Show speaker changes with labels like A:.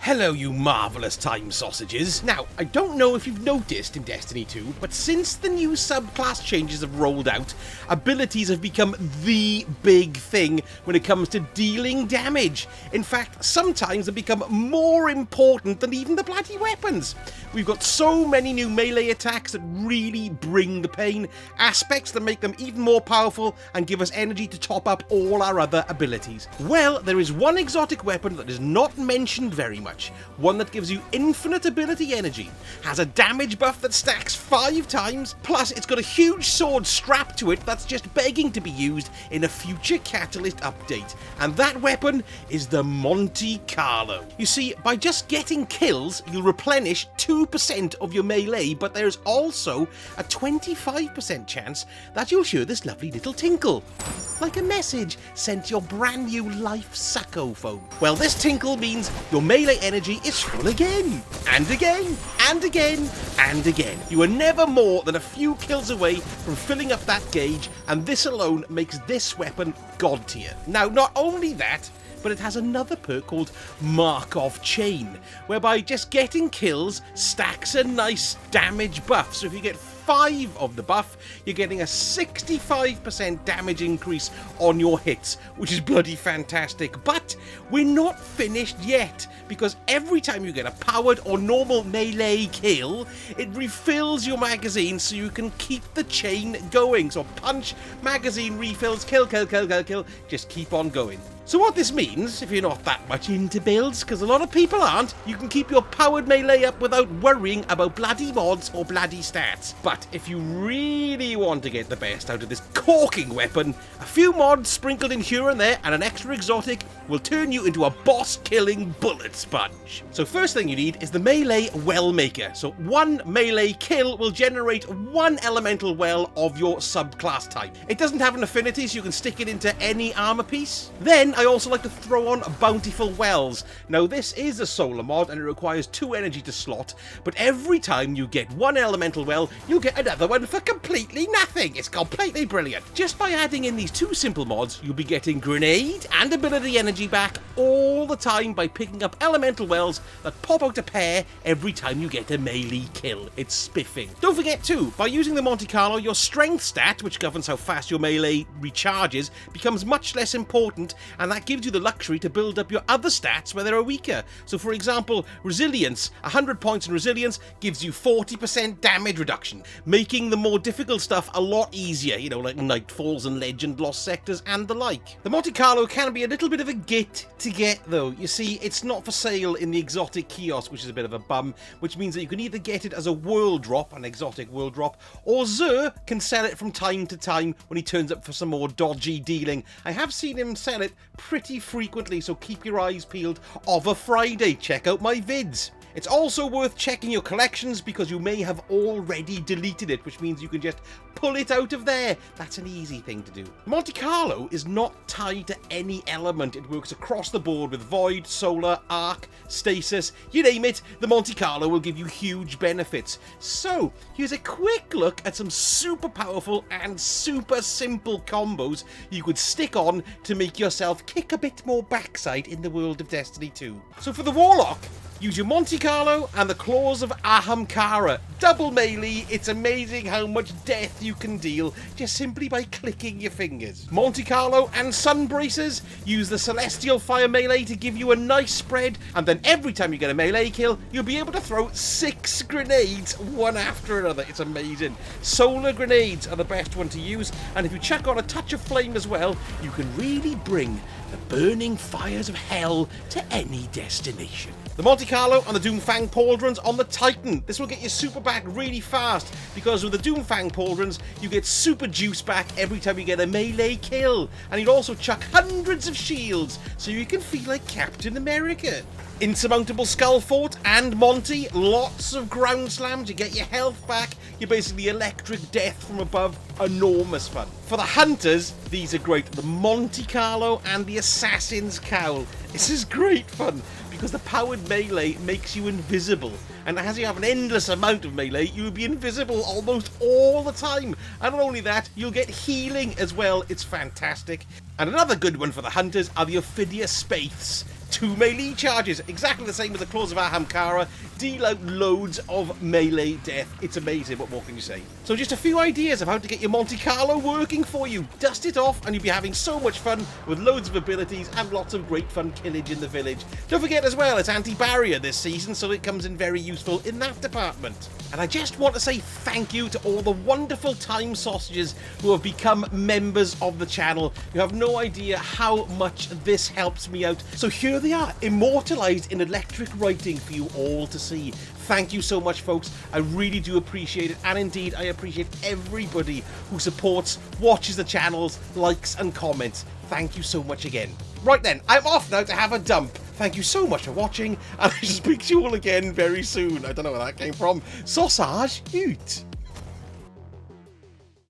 A: Hello, you marvellous time sausages. Now, I don't know if you've noticed in Destiny 2, but since the new subclass changes have rolled out, abilities have become the big thing when it comes to dealing damage. In fact, sometimes they become more important than even the bloody weapons. We've got so many new melee attacks that really bring the pain, aspects that make them even more powerful and give us energy to top up all our other abilities. Well, there is one exotic weapon that is not mentioned very much. One that gives you infinite ability energy, has a damage buff that stacks 5 times, plus it's got a huge sword strapped to it that's just begging to be used in a future Catalyst update. And that weapon is the Monte Carlo. You see, by just getting kills, you'll replenish 2% of your melee, but there's also a 25% chance that you'll hear this lovely little tinkle. Like a message sent to your brand new life Sacco phone. Well, this tinkle means your melee energy is full again, and again, and again, and again. You are never more than a few kills away from filling up that gauge, and this alone makes this weapon god tier. Now, not only that, but it has another perk called Markov Chain, whereby just getting kills stacks a nice damage buff. So if you get 5 of the buff, you're getting a 65% damage increase on your hits, which is bloody fantastic. But we're not finished yet, because every time you get a powered or normal melee kill, it refills your magazine so you can keep the chain going. So punch, magazine refills, kill, just keep on going. So what this means, if you're not that much into builds, because a lot of people aren't, you can keep your powered melee up without worrying about bloody mods or bloody stats. But if you really want to get the best out of this corking weapon, a few mods sprinkled in here and there and an extra exotic will turn you into a boss-killing bullet sponge. So first thing you need is the melee well maker. So one melee kill will generate one elemental well of your subclass type. It doesn't have an affinity, so you can stick it into any armor piece. Then I also like to throw on bountiful wells. Now this is a solar mod and it requires 2 energy to slot, but every time you get one elemental well, you'll get another one for completely nothing. It's completely brilliant. Just by adding in these 2 simple mods, you'll be getting grenade and ability energy back all the time by picking up elemental wells that pop out a pair every time you get a melee kill. It's spiffing. Don't forget too, by using the Monte Carlo, your strength stat, which governs how fast your melee recharges, becomes much less important, and that gives you the luxury to build up your other stats where they're weaker. So for example, resilience, 100 points in resilience gives you 40% damage reduction, making the more difficult stuff a lot easier, you know, like Nightfalls and Legend Lost Sectors and the like. The Monte Carlo can be a little bit of a git to get though. You see, it's not for sale in the exotic kiosk, which is a bit of a bum, which means that you can either get it as a world drop, an exotic world drop, or Xur can sell it from time to time when he turns up for some more dodgy dealing. I have seen him sell it pretty frequently, so keep your eyes peeled. Of a Friday, check out my vids. It's also worth checking your collections because you may have already deleted it, which means you can just pull it out of there. That's an easy thing to do. Monte Carlo is not tied to any element. It works across the board with Void, Solar, Arc, Stasis, you name it. The Monte Carlo will give you huge benefits. So here's a quick look at some super powerful and super simple combos you could stick on to make yourself kick a bit more backside in the world of Destiny 2. So for the Warlock, use your Monte Carlo and the Claws of Ahamkara. Double melee, it's amazing how much death you can deal just simply by clicking your fingers. Monte Carlo and Sun Bracers, use the Celestial Fire melee to give you a nice spread, and then every time you get a melee kill, you'll be able to throw 6 grenades one after another. It's amazing. Solar grenades are the best one to use, and if you chuck on a touch of flame as well, you can really bring the burning fires of hell to any destination. The Monte Carlo and the Doomfang Pauldrons on the Titan. This will get your super back really fast, because with the Doomfang Pauldrons, you get super juice back every time you get a melee kill. And you'll also chuck hundreds of shields, so you can feel like Captain America. Insurmountable Skull Fort and Monty, lots of ground slams, you get your health back, you're basically electric death from above, enormous fun. For the Hunters, these are great, the Monte Carlo and the Assassin's Cowl. This is great fun, because the powered melee makes you invisible, and as you have an endless amount of melee, you'll be invisible almost all the time. And not only that, you'll get healing as well. It's fantastic. And another good one for the Hunters are the Ophidia Spaiths. 2 melee charges, exactly the same as the claws of Ahamkara, deal out loads of melee death. It's amazing, what more can you say? So just a few ideas of how to get your Monte Carlo working for you. Dust it off and you'll be having so much fun with loads of abilities and lots of great fun killage in the village. Don't forget as well, it's anti-barrier this season, so it comes in very useful in that department. And I just want to say thank you to all the wonderful time sausages who have become members of the channel. You have no idea how much this helps me out. So here they are, immortalized in electric writing for you all to see. Thank you so much, folks. I really do appreciate it. And indeed, I appreciate everybody who supports, watches the channels, likes and comments. Thank you so much again. Right then, I'm off now to have a dump. Thank you so much for watching, and I shall speak to you all again very soon. I don't know where that came from. Sausage, hoot.